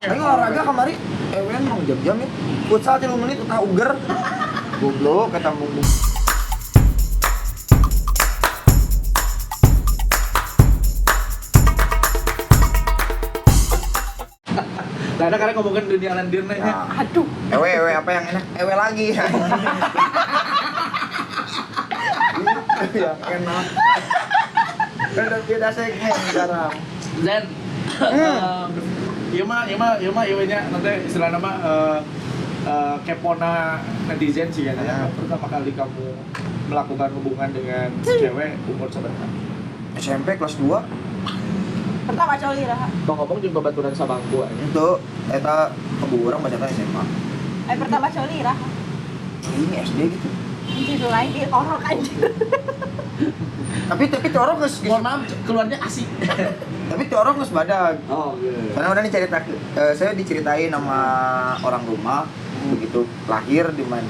Aing olahraga kamari ewen mau jam-jam ya. Futsal 3 menit utah uger. Goblok kata mung. Nah, ada karena ngomongin dunia landir nih. Ya. Aduh. Ewe apa yang enak? Ewe lagi. Yang enak. Kan udah beda segmen sekarang. Zen. Ieu mah nya nanti istilah nama kepona netizen sih katanya. Pertama kali kamu melakukan hubungan dengan cewek umur berapa? SMP kelas 2 Pertama coli lah. Bang ngomong jeung babaturan sabangku aja. itu eta keburang baca SMA. Pertama coli lah. Ini SD gitu. Itu lain di orok anjir. Tapi orang geus Mohon maaf, keluarnya asik. tapi orang geus badag. Oh, iya. Karena udah saya diceritain sama orang rumah begitu lahir di mana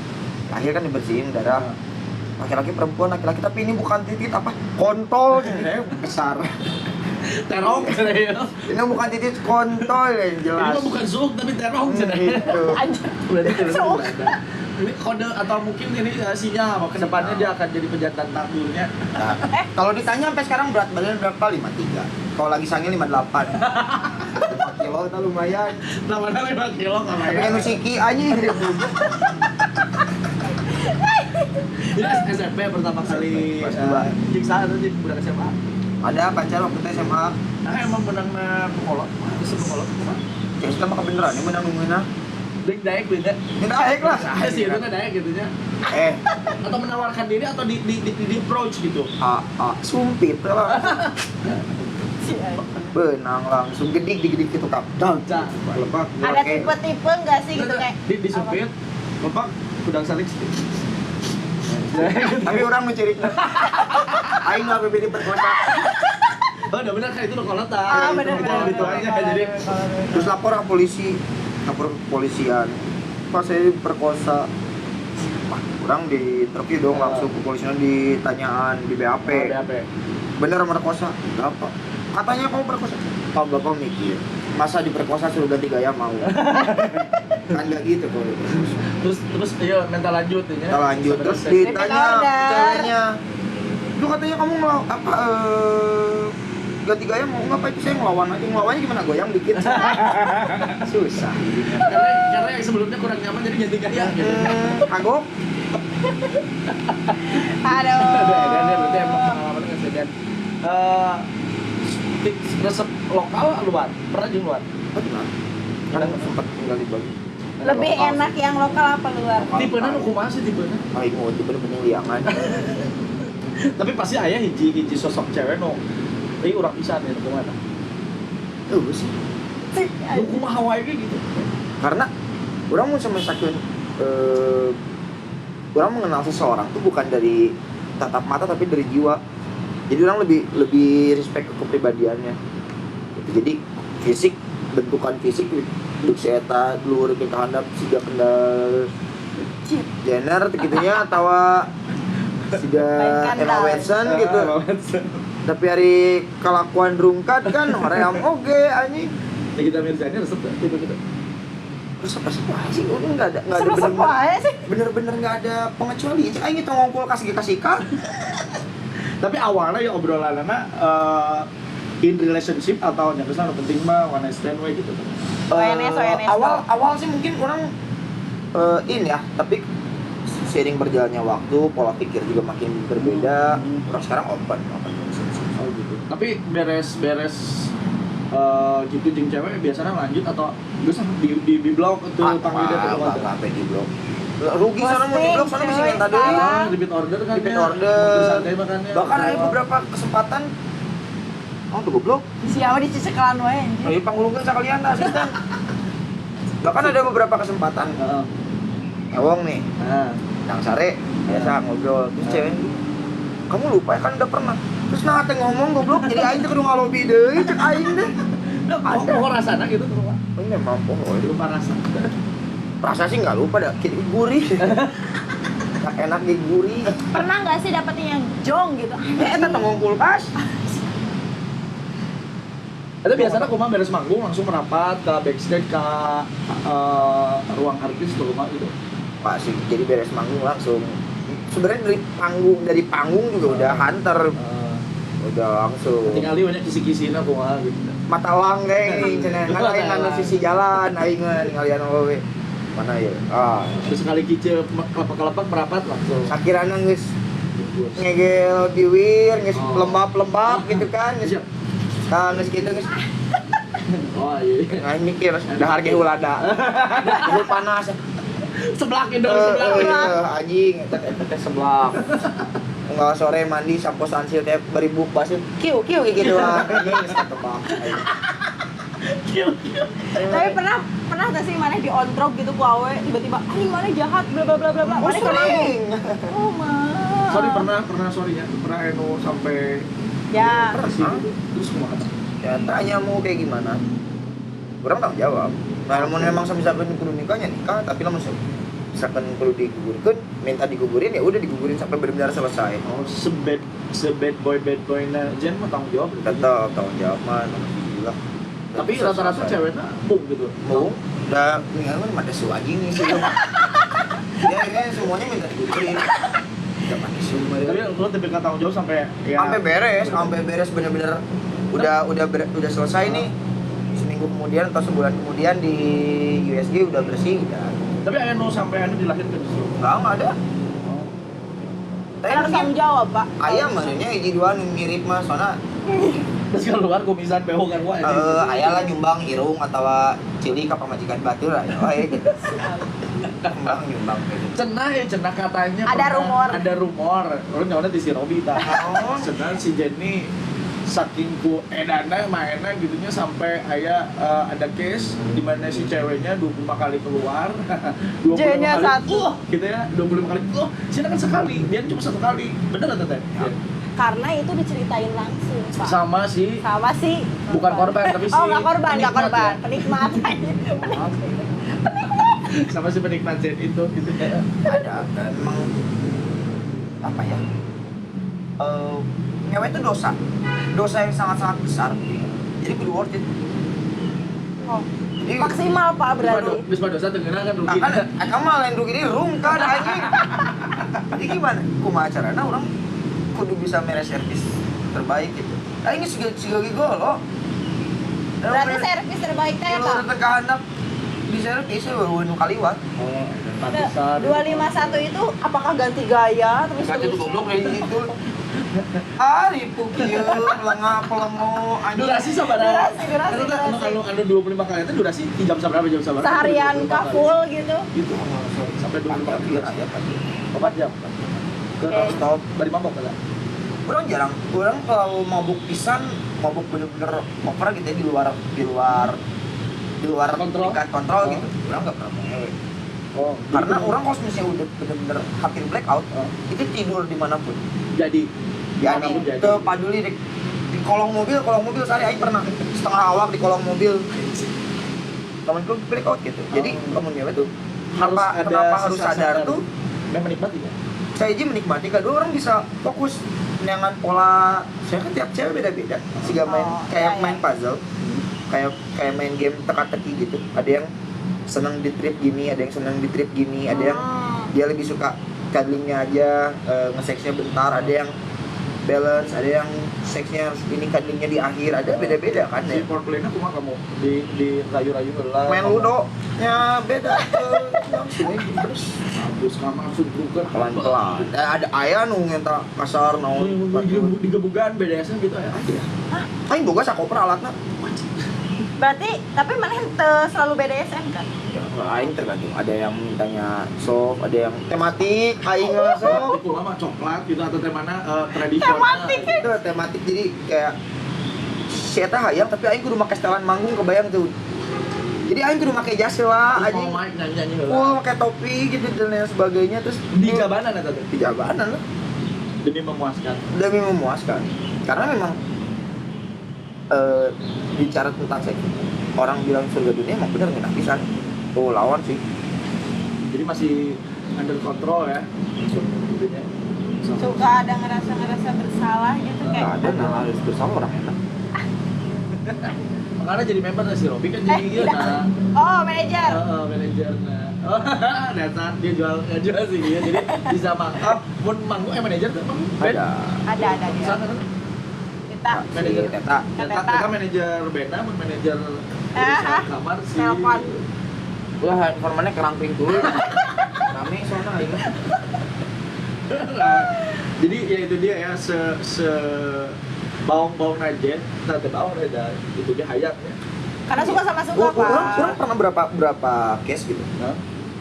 lahir kan dibersihin darah laki-laki perempuan laki-laki tapi ini bukan titit apa kontol ini besar Terong ya. ini bukan titit kontol yang Ini jelas mah bukan zouk tapi terong gitu. Anjir. Berarti terus Zouk. ini kode atau mungkin ini sinyal kedepannya dia akan jadi pejantan takdirnya. Nah, kalau ditanya sampai sekarang berat badan berapa 53 kalau lagi sangil 58 5 kilo itu lumayan Namanya 5 kilo nggak tapi main. yang musiki aja gede Ini SMP pertama kali Kelas dua. jiksa atau jik budak SMA. ada pacar waktu itu SMA Nah emang menangna pekolot, terus pekolot apa? ya sudah mah kebeneran ini menang nungguin Ding daek beda. ini naik lah Saya sih itu kan daek gitunya. Atau menawarkan diri atau di approach gitu. sumpit lah benang langsung gedik gitu kap Cak. lebak Ada tipe-tipe enggak sih gitu kayak Disempit, lepak, kudang salik sedikit. tapi orang mencuri aing nggak pilih perkosa Oh, udah benar kan itu kolot bener. Gitu aja jadi. terus lapor ke polisi lapor ke kepolisian pas saya diperkosa wah orang di interview dong langsung ke kepolisian ditanyaan di BAP bener merkosa berapa katanya kamu perkosa kalau bapak mikir masa diperkosa suruh ganti gaya mau kan nggak gitu kalau diperkosa Terus iya mental lanjut ya. kita lanjut terus di ditanya ceweknya lu katanya kamu ganti gaya mau ngapain itu saya ngelawannya gimana goyang dikit susah karena yang sebelumnya kurang nyaman jadi ganti gaya gitu. kagok aduh. Ada berarti emang pengalaman dengan sedan. Resep lokal luar, pernah jeung luar. benar kan sempat tinggal di Bali Lebih enak yang lokal apa luar? Tipena nu kumaha sih tipena? aing mau itu bener-bener liangan Tapi pasti aya hiji sosok cewek nu ieu urang pisan ya kumaha. sih Nu kumaha wae ge gitu. karena orang mau semestakan orang mengenal seseorang tuh bukan dari tatap mata tapi dari jiwa jadi orang lebih respect ke kepribadiannya gitu. Jadi fisik bentukan fisik untuk si eta luhur ke handap siga kendal Jenner gitunya atau siga Emma Watson gitu tapi hari kelakuan rungkat kan orang oge anjing Ya kita Mirzani resep tipe gitu. terus apa sih udah nggak ada Seru-seru aja sih. bener-bener nggak ada pengecuali aing itu ngongkol kasih Tapi awalnya ya obrolanna in relationship atau yang kesana penting mah one night stand we gitu. ONS. awal sih mungkin orang ini ya tapi seiring berjalannya waktu pola pikir juga makin berbeda orang sekarang open Oh gitu. Tapi beres gitu jeung cewek biasanya lanjut atau geus di blog itu panggil dia apa sampai di blog rugi sana mau di blog sana bisa minta Posting, deui repeat order kan repeat ya. order Santai makannya. bahkan ada beberapa kesempatan tuh goblok Siapa dicecekelan wae anjir. ayo panggulungkeun sakalian dah asisten bahkan ada beberapa kesempatan Heeh. Ewong nih Nah, Nang Sare biasa ngobrol terus cewek kamu lupa ya kan udah pernah terus nah teh ngomong goblok jadi aing teh kudu ngalobi deui cek aing deh ada kok rasana gitu tuh Pak. ini mampu Lupa rasa. rasa sih nggak lupa dah gurih enak di gurih Pernah enggak sih dapetin yang jong gitu? eta teh ngongkul pas Itu biasanya aku mah beres manggung langsung merapat ke backstage ke ruang artis tuh rumah gitu. Pak sih, jadi beres manggung langsung. Sebenarnya dari panggung juga udah hunter, udah langsung. Tinggal banyak kisi-kisina aku mah gitu. Mata lang kayak cenah ngalahin anu sisi jalan aing ningali anu we. Mana ya? Terus sekali kiceu kelepak-kelepak merapat langsung. Sakirana geus ngegel biwir, geus lembab-lembab gitu kan. Geus geus kitu geus. Oh iya. Aing mikir dahar ge ulada. Dulu panas. Sebelakin dong, sebelakin. Anjing eta teh seblak. Enggak sore mandi sampo sansil teh beribuk pasti kieu gitu lah. Geus ketebak. Tapi pernah gak sih mana di on drop gitu ku awe tiba-tiba anjing mana jahat bla bla bla bla bla. Mana sering. Oh mah. Sorry sorry ya. Pernah eno sampai Ya. sih gitu. Terus kumaha? Ya tanya mau kayak gimana. Kurang tanggung jawab. Nah, namun memang misalkan kudu nikahnya nikah, tapi lamun misalkan kudu digugurkeun, minta digugurin ya udah digugurin sampai benar-benar selesai. Oh, bad boy na Jen mah tanggung jawab. Tetap tanggung jawab mah nomor gila. Tapi rata-rata ceweknya mung gitu. mau udah tinggal kan mata su anjing nih sih. Ya ini semuanya minta digugurin. Enggak pakai su mah. Tapi lo tapi tanggung jawab sampai ya Sampai beres bener-bener udah selesai nih. Seminggu kemudian atau sebulan kemudian di USG udah bersih udah. Tapi anu sampai anu dilahirkan justru. Enggak ada. Harus tanggung jawab, Pak. Ayam maksudnya hiji dua nu mirip mah soalnya Terus keluar kumisan beho kan wae. aya lah nyumbang irung atau cili ka pamajikan batur aya wae gitu. Nyumbang gitu. Cenah katanya Ada rumor. Orang nyawana di si Robi tah. Oh. Cenah si Jenny saking ku edana mainnya gitunya sampai ada case di mana si ceweknya 25 kali keluar 25 J-nya kali satu. gitu ya 25 kali sini kan sekali dia cuma satu kali bener atau tidak Karena itu diceritain langsung, Pak. sama si bukan korban tapi si Oh, enggak korban, penikmat penikmat. sama si penikmat Jen itu gitu ya. Ada emang apa ya? Ngewe itu dosa yang sangat-sangat besar. Jadi kudu worth it. Oh. Jadi Maksimal, Pak, berarti. Bis pada dosa tengenah kan rugi. kan kamu lain rugi ini rungkan anjing. Jadi gimana? Kumaha carana orang kudu bisa mere servis terbaik gitu. Nah ini segala golo. Berarti servis terbaik teh Kalau apa? datang ke anak di servis ya baru nu kaliwat. Oh, Nah, 251 itu apakah ganti gaya terus Kaca itu goblok kayak gitu. Ribu kieu lengah pelemo anjing. durasi sabaraha? Durasi. Anu 25 kali itu durasi jam saberapa? Seharian kah full gitu? Gitu. Sampai 25 kali. Iya, iya, pasti. 4 jam. Ke Oke. Stop. bari mabok kan? Orang jarang, orang kalau mabuk pisan, mabuk bener-bener over gitu ya di luar Kontrol? tingkat kontrol Oh. gitu. Orang nggak pernah ngewe. Oh, Karena orang kalau misalnya udah bener-bener hampir blackout, Oh. itu tidur dimanapun. jadi Jadi ke paduli di kolong mobil sehari aing pernah setengah awak di kolong mobil. Temenku blackout gitu. Jadi kamu ngewe tuh kenapa harus sadar tuh? memang menikmati ya? Saya aja menikmati, kedua orang bisa fokus dengan pola. Saya kan tiap cewek beda-beda. Siga main kayak iya, main puzzle, kayak main game teka-teki gitu. Ada yang senang di trip gini, ada yang senang di trip gini, ada yang dia lebih suka cuddlingnya aja, nge-seksnya bentar, ada yang balance, ada yang seksnya ini cuddlingnya di akhir, ada beda-beda kan Si ya. foreplay-nya kumaha kamu? Di rayu-rayu heula. Main ludo nya beda langsung terus Terus kamar langsung buka pelan-pelan. Ada aya nu ngenta kasar naon. digebugan BDSM gitu ya aja. Aing boga sakoper alatna. Berarti tapi mana teu selalu BDSM kan? Ya, aing tergantung. Ada yang mintanya soft, ada yang tematik, aing mah soft. Itu mah coklat gitu atau teh mana tradisional. Tematik. Itu tematik jadi kayak si eta hayang tapi aing kudu make setelan manggung kebayang tuh. Jadi aing kudu make jas lah Terus anjing. mau mic nyanyi heula. Pakai topi gitu dan lain sebagainya terus Di jabanan eta teh. di jabanan lah Demi memuaskan. demi memuaskan. Karena memang bicara tentang seks orang bilang surga dunia emang bener nggak pisan. Tuh lawan sih. Jadi masih under control ya. Intinya. Suka ada ngerasa bersalah gitu Nggak kayak. ada nah harus bersama orang enak. Makanya jadi member si Robi kan jadi tidak. nah. Oh, manajer. Manajernya. Oh, dasar dia nggak jual sih dia. Jadi bisa mangkap, mun manggung manajer tuh band. Ada dia. Sana kan Kita. manajer Si Teta. Teta manajer band, mun manajer urusan kamar si Telepon. Wah, informannya keramping tuh. Rame soalnya aing. Jadi ya itu dia ya se baung najen, tante baung aja itu dia hayat ya. Karena suka sama suka, Pak. Orang pernah berapa case gitu. Hah?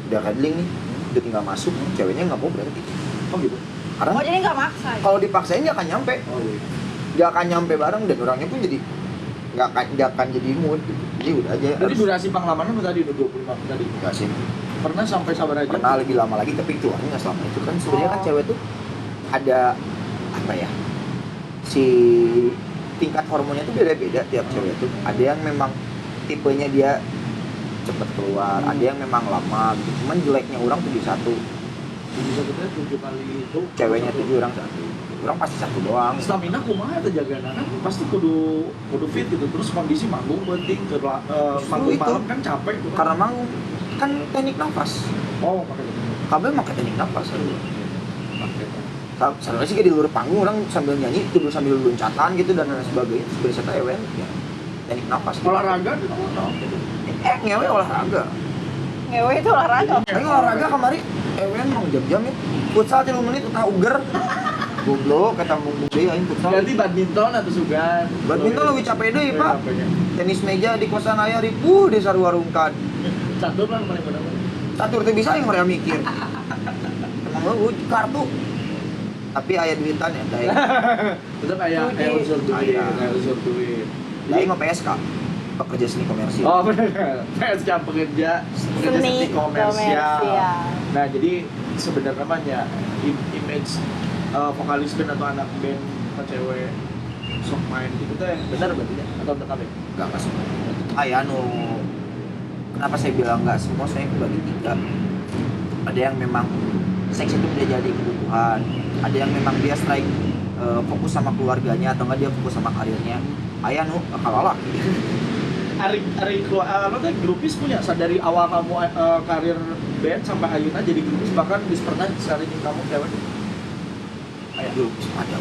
Udah kadling nih, udah tinggal masuk, ceweknya nggak mau berhenti. Oh gitu. Karena Oh, jadi nggak maksa. kalau dipaksain nggak akan nyampe, Oh gitu. nggak akan nyampe bareng dan orangnya pun jadi nggak akan jadi mood gitu. Jadi udah aja. Jadi durasi penglamanan lu tadi udah 25 tadi. Nggak sih. Pernah sampai sabar aja. Pernah lebih lama lagi tapi itu nggak selama itu kan sebenarnya kan Oh. cewek tuh ada apa ya, si tingkat hormonnya tuh beda-beda tiap cewek tuh. Ada yang memang tipenya dia cepet keluar, ada yang memang lama gitu. Cuman jeleknya orang tuh di satu, Jadi sebetulnya 7 kali itu ceweknya 7 orang satu, orang pasti satu doang. stamina kumaha teh jagana kan pasti kudu fit gitu, terus kondisi manggung penting ke manggung itu. malam kan capek tuh kan. Karena emang kan teknik nafas, Oh pakai itu. kabel pakai teknik nafas. Pakai itu. Sebenarnya sih di luar panggung orang sambil nyanyi terus sambil loncatan gitu dan lain sebagainya. Sebenarnya saya ewen ya teknik nafas. Gitu. Olahraga gitu. Ngewe olahraga. Ngewe itu olahraga. Ayo olahraga kemari ewen mau jam-jam ya. Futsal 3 menit utah uger. Goblok kata mung deui aing futsal. Berarti badminton atau sugan? Badminton lebih capek deui, Pak. Capeknya. Tenis meja di kosan aya ribu di sarua-warungkan. Catur lah paling benar. Catur teh bisa yang hoream mikir. Emang lu kartu. Tapi aya duitan ya, daeng. Tetap aya unsur duit, Aya. aya unsur duit. Daeng mah PSK. Pekerja seni komersial. Oh benar. PSK pekerja seni komersial. Nah jadi sebenarnya namanya image vokalis band atau anak band atau cewek sok main gitu teh benar berarti ya atau tetap ya? Enggak semua. Anu kenapa saya bilang enggak semua, saya bagi 3. Ada yang memang seks itu udah jadi kebutuhan, ada yang memang dia strike fokus sama keluarganya atau enggak dia fokus sama karirnya. Aya nu kalah Ari keluar teh grupis punya dari awal kamu karir band sampai ayeuna jadi grupis bahkan bis pernah sharing kamu cewek kayak dulu ada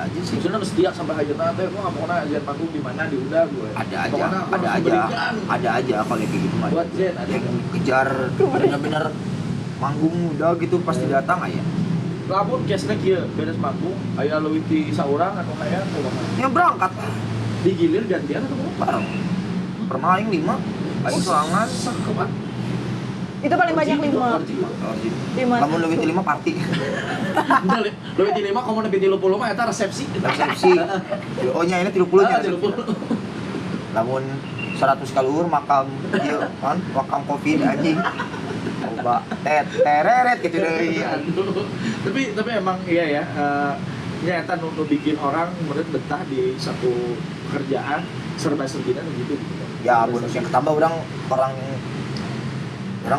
aja sih. maksudnya setia sampai ayeuna teh gua enggak pernah aja panggung di mana diundang gue. Ada aja, Pokoknya aku ada langsung aja, berikan. ada aja kalau kayak gitu mah. Buat Zen, ada. Yang kejar bener-bener manggung udah gitu pasti datang aja. Lamun case-na kieu beres manggung aya leuwih ti saurang atau aya kumaha? Yang berangkat Digilir gantian atau kumaha? bareng. Pernah aing 5, aing sorangan. Sakebat. Itu paling banyak 5. Oh, sih. 5. Lamun leuwih ti 5 party. Leuwih ti 5 komo nepi 30 mah eta resepsi. Resepsi. Oh nya ini 30 nya. Ah, 30. Lamun 100 kaluhur makam ieu kan makam Covid anjing. Coba tereret gitu deui. Aduh. Tapi emang iya ya. Nyata nu bikin orang menurut betah di satu pekerjaan serba-serbina gitu. Ya bonus yang ketambah orang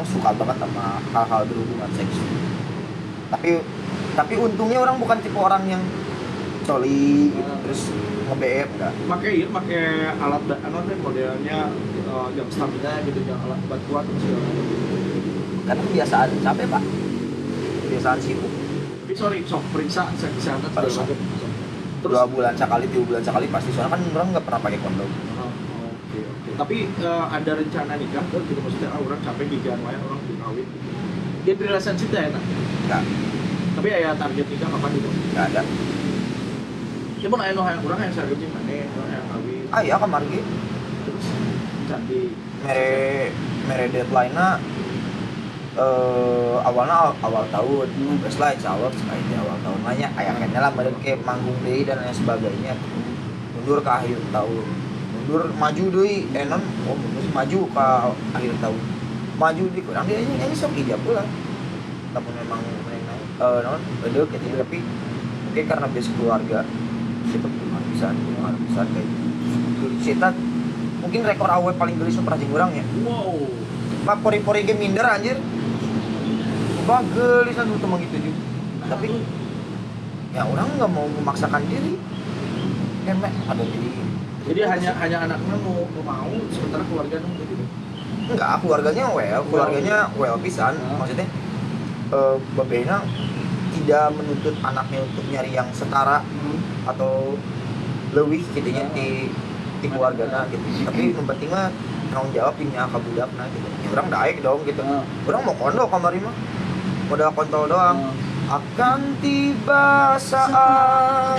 suka banget sama hal-hal berhubungan seks. Tapi untungnya orang bukan tipe orang yang coli gitu, terus nge-BF enggak. Pakai alat teh modelnya jam stamina gitu, yang alat obat kuat terus segala macam. Karena kebiasaan capek, Pak. Kebiasaan sibuk. Tapi sorry, sok periksa kesehatan segala Periksa. macam. 2 bulan sekali, 3 bulan sekali pasti. Soalnya kan orang nggak pernah pakai kondom. Oke. Tapi ada rencana nikah tuh gitu, maksudnya orang capek gigian lain orang dikawin gitu. Dia relationship ya enak. Enggak, Tapi ya target nikah kapan gitu? enggak ada. Ya pun aya nu hayang urang hayang sareng jeung maneh, hayang kawin. Ah iya kamar ge. Terus cantik. Mere deadline-na awal tahun. Geus lah insyaallah sekali di awal tahun mah nya aya kene lah meureun ke manggung deui dan lain sebagainya. Mundur ke akhir tahun. Mundur maju deui mundur maju ke akhir tahun. Maju di kurang dia nyanyi sok ijab pula. Tapi memang naon bedeu gitu tapi mungkin karena base keluarga kita belum bisa kayak kita mungkin rekor awal paling gelis pernah jeung urang ya. Wow. Pak pori-pori ge minder anjir. Bah gelis anu teu gitu juga. Tapi ya orang nggak mau memaksakan diri. Kemek ada diri. Jadi hanya anaknya mau sementara keluarga nunggu gitu. Enggak, keluarganya well pisan. Maksudnya babena tidak menuntut anaknya untuk nyari yang setara atau lebih gitu nya di keluargana gitu. Tapi yang penting mah tanggung jawab nya ka budakna gitu. Ya urang daek dong gitu. Urang mau kondo kamari mah. Modal kontol doang. Akan tiba saat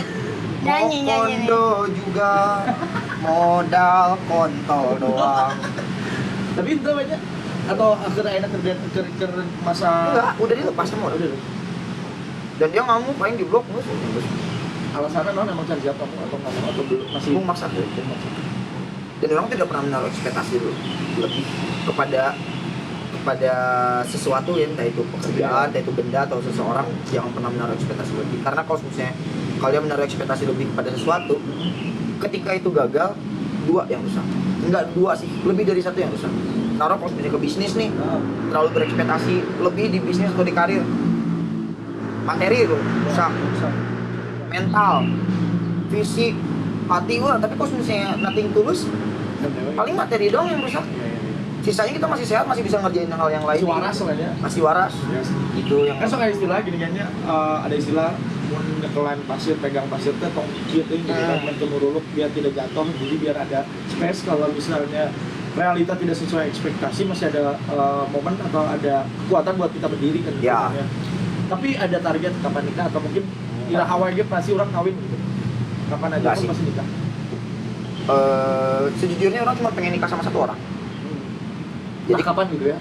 mau kondo juga modal kontol doang. Tapi itu aja atau akhirnya enak kerja masa Enggak, udah dilepas semua. udah. Dan dia ngamuk paling di blok terus. Alasannya non emang cari siapa atau ngomong atau belum masih Bung maksa tuh. Dan orang tidak pernah menaruh ekspektasi lebih kepada sesuatu ya, entah itu pekerjaan, entah itu benda atau seseorang, jangan pernah menaruh ekspektasi lebih. Karena kalau misalnya kalian menaruh ekspektasi lebih kepada sesuatu, ketika itu gagal, dua yang rusak. Enggak dua sih, lebih dari satu yang rusak. Taruh kalau misalnya ke bisnis nih, terlalu berekspektasi lebih di bisnis atau di karir, materi itu rusak, mental, fisik, hati gua. Tapi kalau misalnya nothing tulus, paling materi doang yang rusak. Sisanya kita masih sehat, masih bisa ngerjain hal yang lain. masih waras lah ya. Masih waras. Yes. Itu yang Kan so kayak istilah gini kayaknya ada istilah mun nyekelan pasir, pegang pasir teh tong kieu teh gitu kan menuruluk biar tidak jatuh. Jadi biar ada space kalau misalnya realita tidak sesuai ekspektasi, masih ada momen atau ada kekuatan buat kita berdiri kan. Ya. Gitu. Tapi ada target kapan nikah atau mungkin ira hawaii ge pasti orang kawin gitu. Kapan aja Nggak pun sih. pasti nikah. Sejujurnya orang cuma pengen nikah sama satu orang. Jadi kapan gitu ya?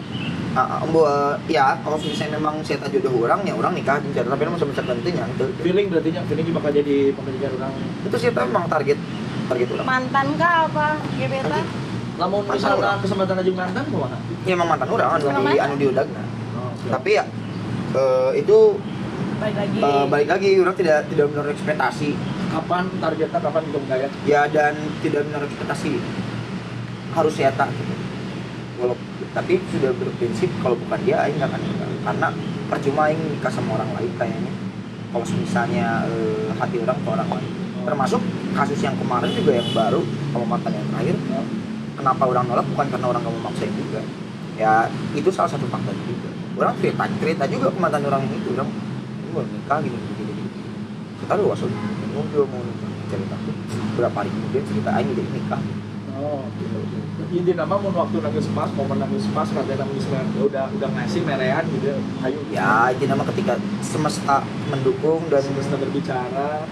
Ya kalau misalnya memang saya jodoh orang ya orang nikah jeung tapi memang sama penting yang itu. Feeling berarti nya feeling bakal jadi pekerjaan orang. Itu sih memang target orang. Mantan kah apa gebetan? Lamun Mantan misalnya orang. kesempatan aja mantan kemana? Ya emang mantan orang anu di udagna. Oh, Tapi ya itu Balik lagi. balik lagi orang tidak menaruh ekspektasi kapan targetnya kapan gitu enggak ya? ya, dan tidak menaruh ekspektasi harus nyata gitu. Tapi sudah berprinsip kalau bukan dia aing nggak akan nikah, karena percuma aing nikah sama orang lain kayaknya. Kalau misalnya hati orang ke orang lain, termasuk kasus yang kemarin juga yang baru sama mantan yang terakhir. Kenapa orang nolak bukan karena orang nggak mau maksain juga, ya itu salah satu faktor juga. Orang cerita juga ke mantan orang yang itu, orang mau nikah gini. Kita lu wasut ngobrol mau nikah, cerita berapa hari kemudian cerita aing jadi nikah. Oh, gitu. Inti nama mau waktu nangis pas, momen nangis pas katanya nangis udah ngasih merean gitu. Ayo. Ya, itu nama ketika semesta mendukung dan semesta berbicara,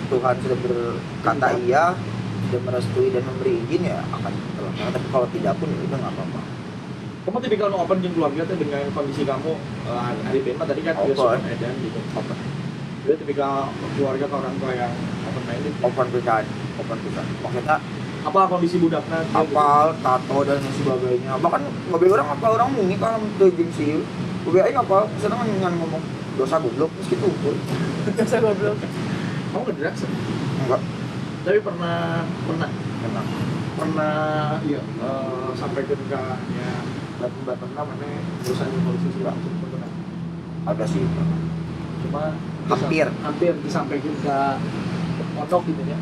Tuhan sudah berkata iya, sudah merestui dan memberi izin ya akan terlaksana. Tapi kalau tidak pun ya udah nggak apa-apa. kamu tipikal mau open dengan keluarga tuh dengan kondisi kamu hari Bema tadi kan dia Open. suka edan gitu. Open, Dia tipikal keluarga ke orang tua yang open minded. open pisan. Maksudnya Apa kondisi budaknya? apal, tato dan sebagainya. Bahkan mobil orang apa orang mau nikah tuh gengsi. Mobil aing apa? Sedang ngan ngomong dosa goblok terus gitu. Dosa goblok. Kamu ngedrak sih? Enggak, Tapi pernah pernah. ya sampai ke nikahnya batu mana urusan polisi sih langsung pernah. Ada sih. Cuma Hampir. disampaikan ke pondok gitu ya.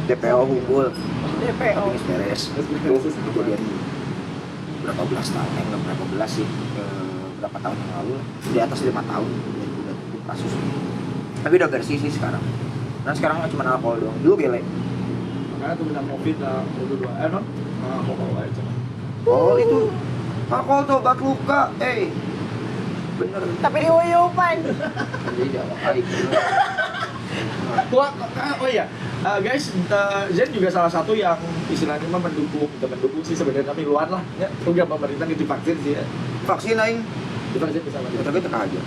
DPO unggul. DPO. Habis beres. Itu kejadian berapa belas tahun? Enggak berapa belas sih. Berapa tahun yang lalu? Di atas 5 tahun. Udah kasus. Tapi udah bersih sih sekarang. Nah sekarang cuma alkohol doang. Dulu bele. Makanya tuh minum covid dua non alkohol aja. Oh itu alkohol tuh obat luka. Bener. Tapi diuyupan. Jadi jangan kali. Oh iya, guys, Zen juga salah satu yang istilahnya mah mendukung sih sebenarnya, tapi luar lah ya, udah pemerintah gitu divaksin sih ya. Vaksin aing. Divaksin bisa lagi. Tapi teka aja.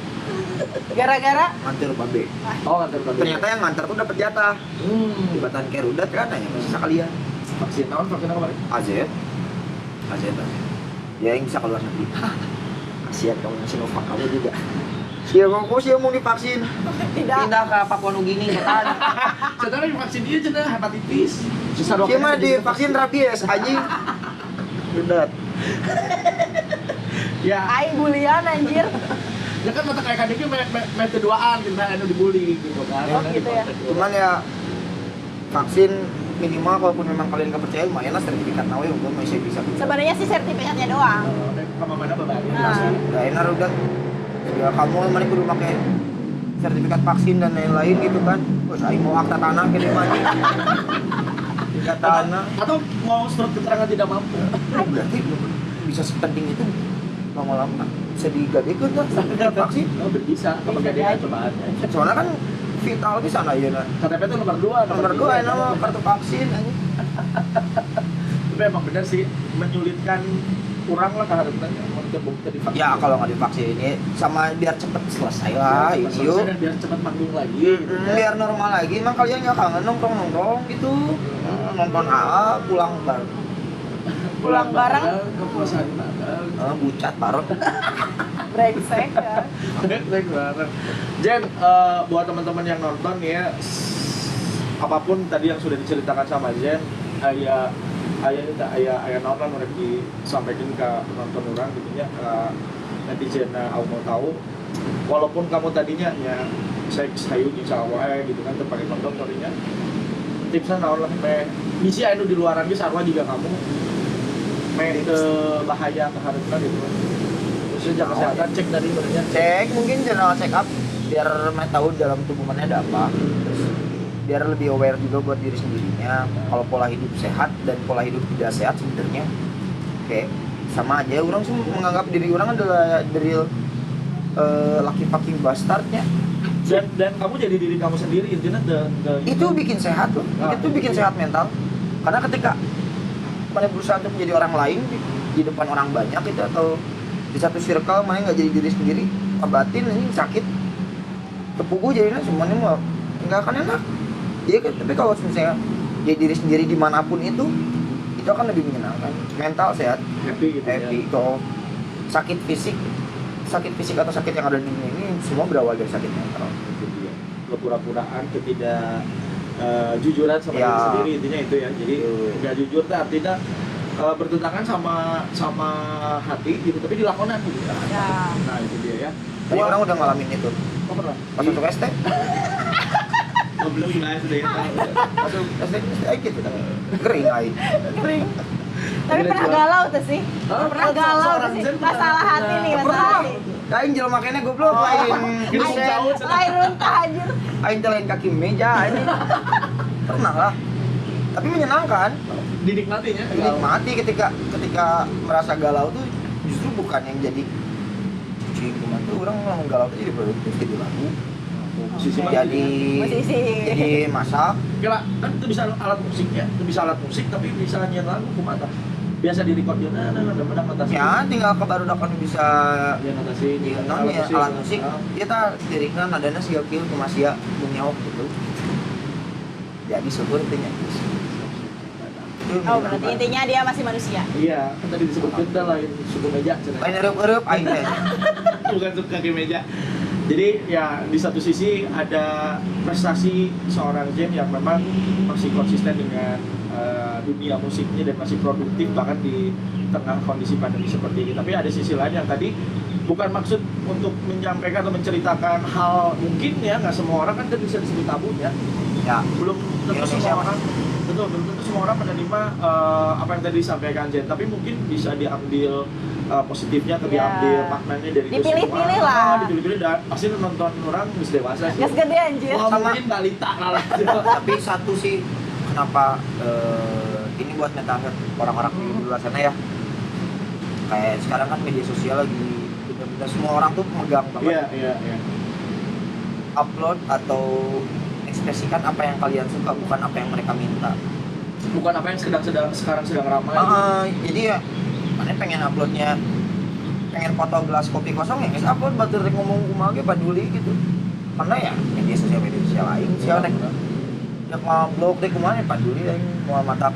Gara-gara Nganter babe. Oh, nganter babe. Ternyata yang nganter tuh dapat jatah. Jembatan Kerudat kan hanya bisa sekalian. Vaksin apa kemarin? AZ. Ya yang bisa keluar negeri. Kasihan kamu yang Sinovac kamu juga. Siapa mau divaksin? tidak. Pindah ke Papua Nugini katanya. Setelah divaksin dia cina hepatitis. Susah Siapa mah divaksin rabies anjing. Bener. Ya, Aing bulian anjir. ya kan mata kayak kadang keduaan kita anu dibully gitu kan. Oh, gitu ya. Cuman ya vaksin minimal kalaupun memang kalian gak percaya lumayan lah sertifikat nawe untuk masih bisa. Sebenarnya sih sertifikatnya doang. Sama mana berbagi. Nah. Udah enak udah. Ya kamu mana kudu pakai sertifikat vaksin dan lain-lain gitu kan. Wes aing mau akta tanah ke di mana. Sertifikat tanah. Atau mau surat keterangan tidak mampu. Berarti bisa sepenting itu lama-lama bisa digadekeun kan sertifikat vaksin. Oh, bisa. Kalau gak dia cobaan. Soalnya kan vital bisa nah ya. KTP itu nomor 2. Nomor 2 nama kartu vaksin anjing. Tapi emang bener sih menyulitkan kurang lah keharusnya mau terbukti divaksin. Ya kalau nggak divaksin ini sama biar cepet selesai lah Biar itu. selesai dan biar cepat manggung lagi gitu. Biar normal lagi, emang kalian nggak kangen nongkrong gitu. Nonton AA pulang bareng. Pulang bareng. Kepuasan bareng. Bucat bareng. Brengsek ya. Baik bareng. Jen, buat teman-teman yang nonton ya, apapun tadi yang sudah diceritakan sama Jen, ayah nonton udah disampaikan ke penonton orang gitu ya, ke netizen aku mau tahu, walaupun kamu tadinya ya saya sayur insya Allah gitu kan terpakai nonton storynya, tipsnya naon lah misi anu di luaran ge sarua juga kamu ke bahaya ke harusnya gitu kan. Terus jaga kesehatan cek tadi sebenarnya Cek mungkin general check up biar mana tahu dalam tubuh mana ada apa. Terus biar lebih aware juga buat diri sendirinya. Kalau pola hidup sehat dan pola hidup tidak sehat sebenarnya kayak sama aja. Orang sih menganggap diri orang adalah dari laki fucking bastardnya. dan kamu jadi diri kamu sendiri intinya Itu bikin sehat loh. Itu bikin sehat mental. Karena ketika mana berusaha untuk menjadi orang lain di depan orang banyak itu atau di satu circle mana nggak jadi diri sendiri, batin ini sakit. Tepugu jadinya semuanya mah nggak akan enak. Iya kan, tapi kalau misalnya jadi diri sendiri dimanapun itu akan lebih menyenangkan. Mental sehat, happy gitu happy. ya. Kalau sakit fisik atau sakit yang ada di dunia ini semua berawal dari sakit mental. Itu dia. Kepura-puraan, ketidak jujuran sama Ya. diri sendiri intinya itu ya. Jadi nggak jujur tuh artinya bertentangan sama hati gitu, tapi dilakonan gitu. Ya. Nah itu dia ya. Tadi orang udah ngalamin itu. Oh, pernah? Pas masuk SD, Oh, belum gimana sudah ya. masuk SD aja gitu. Kering aja. Kering. Tapi Udah pernah jual. galau tuh sih. Hah? Pernah galau Seorang tuh sih. Zen pernah. Masalah hati nih, masalah Pernah. hati. Aing jelema makanya goblok lain. Gitu, Gisen. jauh. Lain runtah anjir. Aing telain kaki meja ini. Pernah lah. Tapi menyenangkan. Dinikmatinya. Dinikmati ketika merasa galau tuh justru bukan yang jadi cuci kuman tuh orang ngomong galau tuh jadi produktif jadi lagu. Musisi mah Jadi Musisi. jadi masak. Kira kan itu bisa alat musik ya, itu bisa alat musik tapi bisa nyanyi lagu kumata. Biasa di record ya, nah, ada notasi. Ya tinggal ke baru dakan bisa Ya notasi di alat musik. Kita liriknya nadanya sih kieu ke Masia menyaok gitu. Jadi syukur itu nya. Oh, berarti intinya dia masih manusia. Iya, kan tadi disebutkan dah lain suku meja. cenah. Lain eueup aing teh. Bukan suku kaki meja. Jadi ya di satu sisi ada prestasi seorang Jen yang memang masih konsisten dengan dunia musiknya dan masih produktif bahkan di tengah kondisi pandemi seperti ini. Tapi ada sisi lain yang tadi bukan maksud untuk menyampaikan atau menceritakan hal mungkin ya nggak semua orang kan tadi bisa disebut tabu ya. Ya, Belum tentu semua orang belum tentu semua orang menerima apa yang tadi disampaikan Jen. Tapi mungkin bisa diambil positifnya atau Ya. diambil maknanya dari itu Dipilih-pilih semua. lah. Dipilih-pilih dan pasti nonton orang harus dewasa sih. Gas gede anjir. Wah, Sama- mungkin balita lah. tapi satu sih kenapa ini buat ngetangkep orang-orang di luar sana ya. Kayak sekarang kan media sosial lagi bener-bener semua orang tuh megang Iya, banget iya, iya. upload atau ekspresikan apa yang kalian suka bukan apa yang mereka minta. Bukan apa yang sekarang sedang ramai. Jadi ya mana pengen uploadnya pengen foto gelas kopi kosong ya guys upload batur rek ngomong kumaha ge peduli gitu. Karena ya media sosial lain sih rek ya blog deh kumaha ya peduli aing mau mata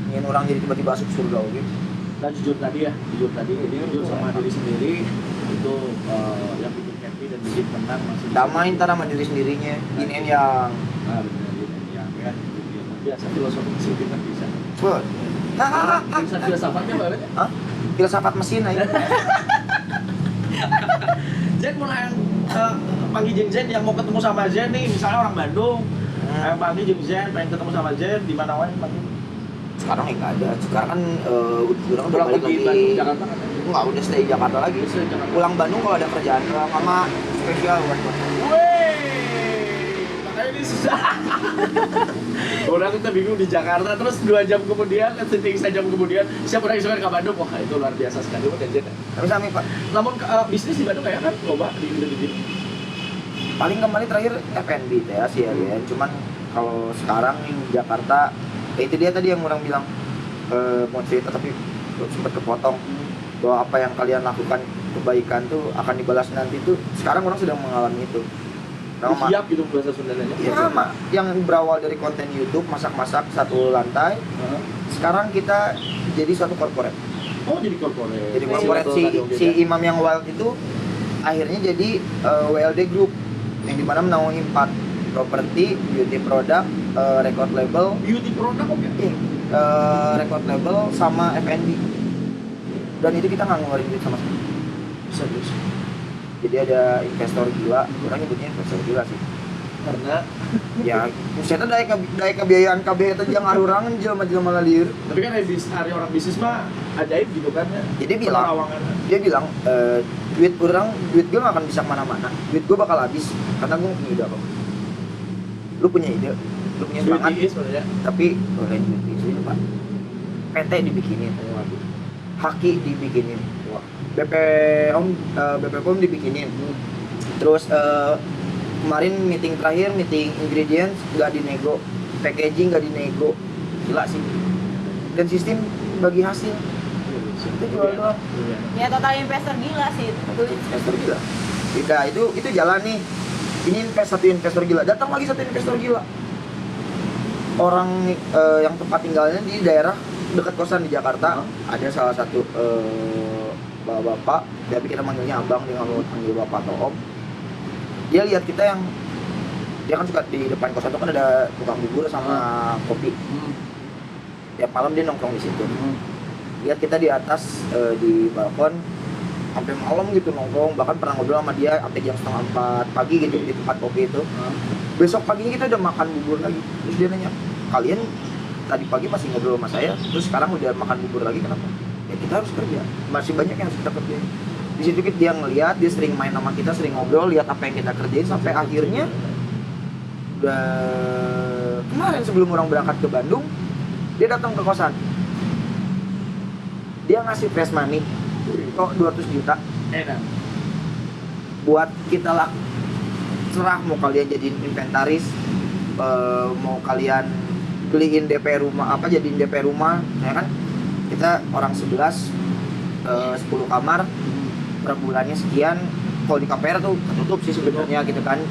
ingin orang jadi tiba-tiba masuk surga gitu. Dan jujur tadi jadi jujur sama diri sendiri itu yang bikin happy dan bikin tenang masih Damai ntar sama diri sendirinya. Yin and yang benar ya itu dia. Biasa filosofi musik kan bisa. buat. Bisa filsafatnya banget ya. Hah? Filsafat mesin aja. Zen mau yang panggil Zen yang mau ketemu sama Zen nih misalnya orang Bandung Panggil jeung Zen, pengen ketemu sama Zen di mana wae panggil. Sekarang ya nggak ada. Sekarang kan udah Pulang balik di lagi. Bandung, Jakarta kan? Nggak, udah stay di Jakarta lagi. Stay di Jakarta. Pulang Bandung kalau ada kerjaan sama spesial buat Weh, makanya ini susah. Orang kita bingung di Jakarta, terus 2 jam kemudian, setting jam kemudian, siapa orang yang suka ke Bandung? Wah itu luar biasa sekali, Pak Jen. Tapi sami Pak. Namun bisnis di Bandung kayak kan, coba di Indonesia. Paling kemarin terakhir F&B ya sih ya. Cuman kalau sekarang di Jakarta, ya itu dia tadi yang orang bilang mau cerita tapi sempat kepotong bahwa apa yang kalian lakukan kebaikan tuh akan dibalas nanti tuh. Sekarang orang sedang mengalami itu. Siap gitu bahasa Sundanya. Ya sama, yang berawal dari konten YouTube masak-masak satu lantai, sekarang kita jadi suatu corporate. Oh jadi corporate. Jadi corporate si Imam yang wild itu akhirnya jadi WLD Group yang dimana menaungi 4 properti, beauty product, record label, Beauty product oke. record label sama F&B. Dan itu kita nggak ngeluarin duit sama sekali. Serius. Jadi ada investor gila, orang nyebutnya investor gila sih. Karena Ya, saya tuh dari kebiayaan KB itu yang arurangan jelema-jelema liur. tapi kan hari orang bisnis mah ajaib gitu kan ya. Jadi bilang, Penerawangan. dia bilang duit gue gak akan bisa kemana-mana, duit gue bakal habis karena gue punya ide apa. Lu punya ide, lu punya semangat, Duit sebenarnya. tapi boleh duit itu Pak. PT dibikinin, Haki dibikinin, BPOM dibikinin. Terus kemarin meeting terakhir, meeting ingredients nggak dinego, packaging nggak dinego, gila sih. Dan sistem bagi hasil, itu jual doang. Ya total investor gila sih itu. Itu investor gila. Tidak, itu jalan nih. Ini satu investor gila, datang lagi satu investor gila. Orang yang tempat tinggalnya di daerah dekat kosan di Jakarta, ada salah satu bapak, tapi kita manggilnya abang, dia nggak mau panggil bapak atau om. Dia lihat kita yang, dia kan suka di depan kosan itu kan ada tukang bubur sama kopi. Tiap malam dia nongkrong di situ. Lihat kita di atas di balkon sampai malam gitu nongkrong, bahkan pernah ngobrol sama dia sampai jam 3:30 pagi gitu di tempat kopi itu. Besok paginya kita udah makan bubur lagi. Terus dia nanya, kalian tadi pagi masih ngobrol sama saya, terus sekarang udah makan bubur lagi, kenapa? Ya kita harus kerja, masih banyak yang harus kita kerjain. Di situ dia ngelihat, dia sering main sama kita, sering ngobrol, lihat apa yang kita kerjain, sampai akhirnya udah kemarin sebelum orang berangkat ke Bandung, dia datang ke kosan. Dia ngasih fresh money, kok 200 juta Enak. buat kita lah, serah mau kalian jadiin inventaris, mau kalian beliin DP rumah, apa jadiin DP rumah, ya kan? Kita orang 11, 10 kamar, per bulannya sekian. Kalau di KPR tuh ketutup sih sebenarnya gitu kan.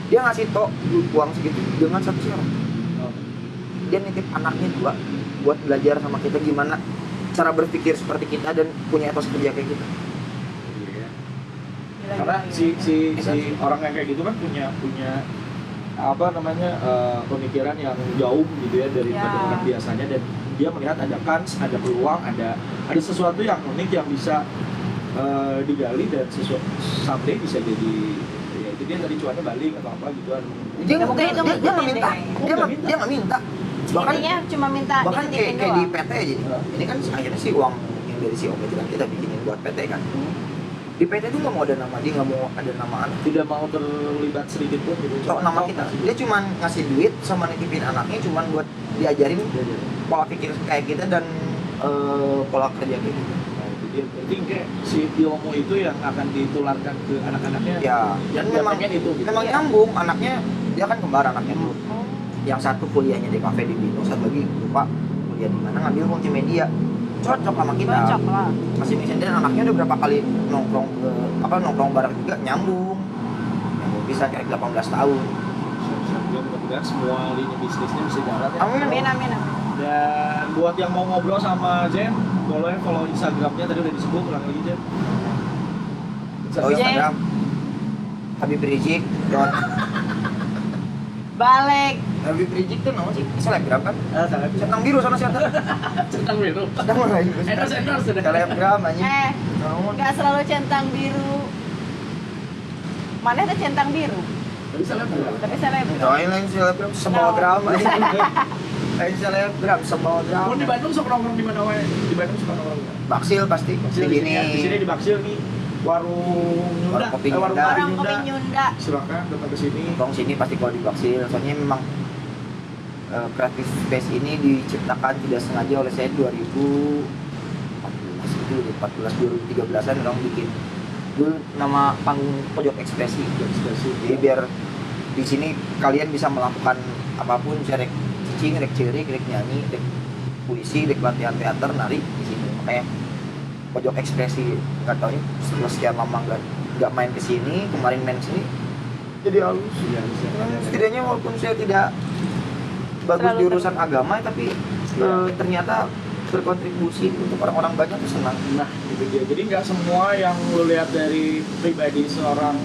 Dia ngasih uang segitu dengan satu syarat. Dia nitip anaknya 2 buat belajar sama kita gimana cara berpikir seperti kita dan punya etos kerja kayak kita. Karena si orang yang kayak gitu kan punya apa namanya pemikiran yang jauh gitu ya daripada orang biasanya, dan dia melihat ada kans, ada peluang, ada sesuatu yang unik yang bisa digali dan someday bisa jadi, ya itu dia tadi cuannya balik atau apa gitu kan. Dia nggak minta. Bahkan Intinya cuma minta bahkan dititipin kayak di doang. PT aja. Ini kan akhirnya sih uang yang dari si Om itu kan kita bikinin buat PT kan. Di PT itu nggak mau ada nama dia, nggak mau ada nama anak. Tidak mau terlibat sedikit pun gitu. Tok nama kita. Dia cuma ngasih duit sama nitipin anaknya cuma buat diajarin pola pikir kayak kita dan pola kerja kayak gitu. Nah, itu dia. Berarti kayak si ilmu itu yang akan ditularkan ke anak-anaknya. Ya, dan memang itu gitu. memang nyambung. Anaknya dia kan kembar anaknya tuh. Yang satu kuliahnya di kafe di Bino, satu lagi lupa kuliah di mana, ngambil multimedia. Cocok sama kita. Cocok lah. Masih bisa, dan anaknya udah berapa kali nongkrong bareng juga, nyambung bisa kayak 18 tahun. Mudah-mudahan semua lini bisnisnya bisa jalan ya. Amin amin. Dan buat yang mau ngobrol sama Jen, boleh follow Instagramnya, tadi udah disebut, ulang lagi Jen. Oh, Instagram Habib Rizik Balik. Habib Rizik tuh nama sih selebgram kan? Sangat Centang biru sana siapa? centang biru. Centang lain. Endorse sudah. Selebgram aja. Nggak selalu centang biru. Mana ada centang biru? Tapi selebgram. Tapi selebgram. Doain lain selebgram semua No. drama. Lain selebgram semua drama. Mau di Bandung sok nongkrong di mana wae? Di Bandung suka nongkrong. Baksil pasti. Baksil Di di sini. Di sini di Baksil nih. Warung Nyunda. Warung kopi Warung Nyunda. Orang kopi Nyunda. Silakan datang ke sini. Tong sini pasti kalau di Baksil. Soalnya memang kreatif space ini diciptakan tidak sengaja oleh saya 2014 itu 2013an orang bikin dulu nama panggung pojok ekspresi. Jadi biar di sini kalian bisa melakukan apapun, bisa rek cicing, rek cerik, rek nyanyi, rek puisi, rek latihan teater, nari di sini. Makanya pojok ekspresi, nggak tahu setelah sekian lama nggak main ke sini, kemarin main ke sini jadi halus. Iya, Setidaknya walaupun saya tidak bagus Terlalu di urusan agama, tapi Iya. ternyata berkontribusi untuk orang-orang banyak tuh senang. Nah, itu dia. Jadi nggak semua yang lu lihat dari pribadi seorang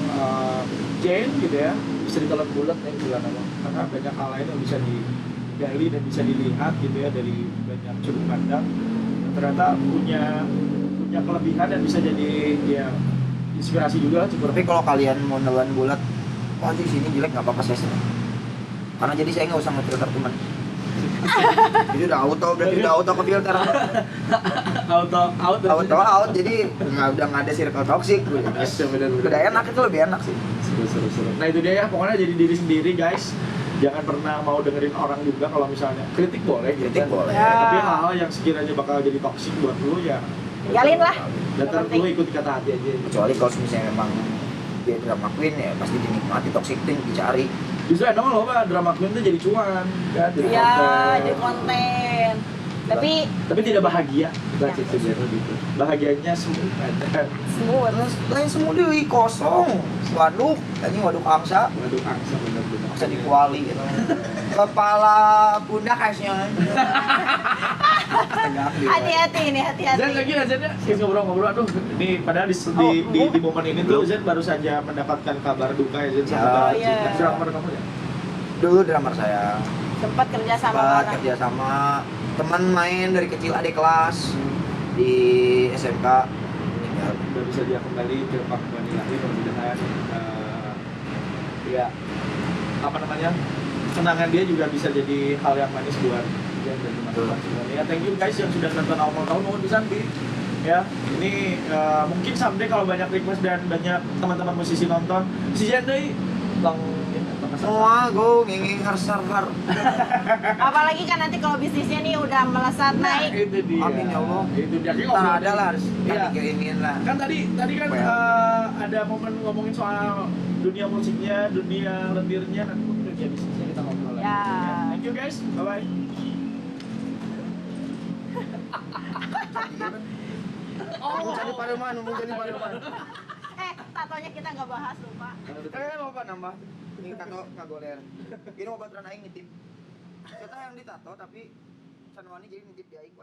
Jane gitu ya bisa ditelan bulat ya bilang apa. Karena banyak hal lain yang bisa digali dan bisa dilihat gitu ya dari banyak sudut pandang. Dan ternyata punya kelebihan dan bisa jadi ya inspirasi juga. Tapi kalau kalian mau nelan bulat, wah di sini jelek nggak apa-apa, saya senang. Karena jadi saya nggak usah ngefilter teman. Jadi udah berarti udah auto ke filter. Auto, jadi udah nggak ada circle toxic. Udah enak, itu lebih enak sih. Seru. Nah itu dia ya, pokoknya jadi diri sendiri guys. Jangan pernah mau dengerin orang juga. Kalau misalnya kritik boleh gitu Kritik kan. boleh. Ya. Tapi hal-hal yang sekiranya bakal jadi toksik buat lu ya Tinggalin lah. Datar Yang penting. lu ikuti kata hati aja. Kecuali kalau misalnya memang dia drama queen ya pasti dinikmati, toxic itu yang dicari. Justru emang lo mah drama queen tuh jadi cuan kan, jadi Iya, konten. jadi konten. Tapi tidak bahagia. Ya. Gitu. Bahagianya smooth aja. smooth. Terus lain semua deui kosong. Waduk, anjing waduk angsa. Waduh angsa bener-bener. Angsa di kuali gitu. Kepala pundak khasnya. Tegak di. Hati-hati nih, Zen hati-hati. lagi ya Zen ya, kita ngobrol-ngobrol. Aduh, ini padahal di momen ini tuh Zen baru saja mendapatkan kabar duka ya Zen. Ya, iya. Sudah kemarin kamu ya? Dulu drummer saya. Sempat kerja sama Sempat orang. kerja sama teman main dari kecil adik kelas di SMK meninggal. Udah bisa dia kembali ke Pak Bani Lahir mudah-mudahan ya apa namanya kenangan dia juga bisa jadi hal yang manis buat dia dan teman-teman semuanya. Ya thank you guys yang sudah nonton awal tahun mohon bisa ya ini mungkin someday kalau banyak request dan banyak teman-teman musisi nonton si Jendai lang Semua go nginging har. Apalagi kan nanti kalau bisnisnya nih udah melesat naik. itu dia Amin ya Allah. itu dia Kita Ntar ngobrol ada lah, iya. kan dikirimin lah. Kan tadi kan Well. ada momen ngomongin soal dunia musiknya, dunia lendirnya, nanti mungkin dunia bisnisnya kita ngobrol lagi. Ya. Thank you guys, bye bye. Oh, jadi pada mana? Mau jadi pada mana? Tatonya kita nggak bahas lupa. Mau apa nambah? Ini tato ngagoler. Ini obat aing nitip. Kita yang ditato tapi sanwani jadi nitip di aing.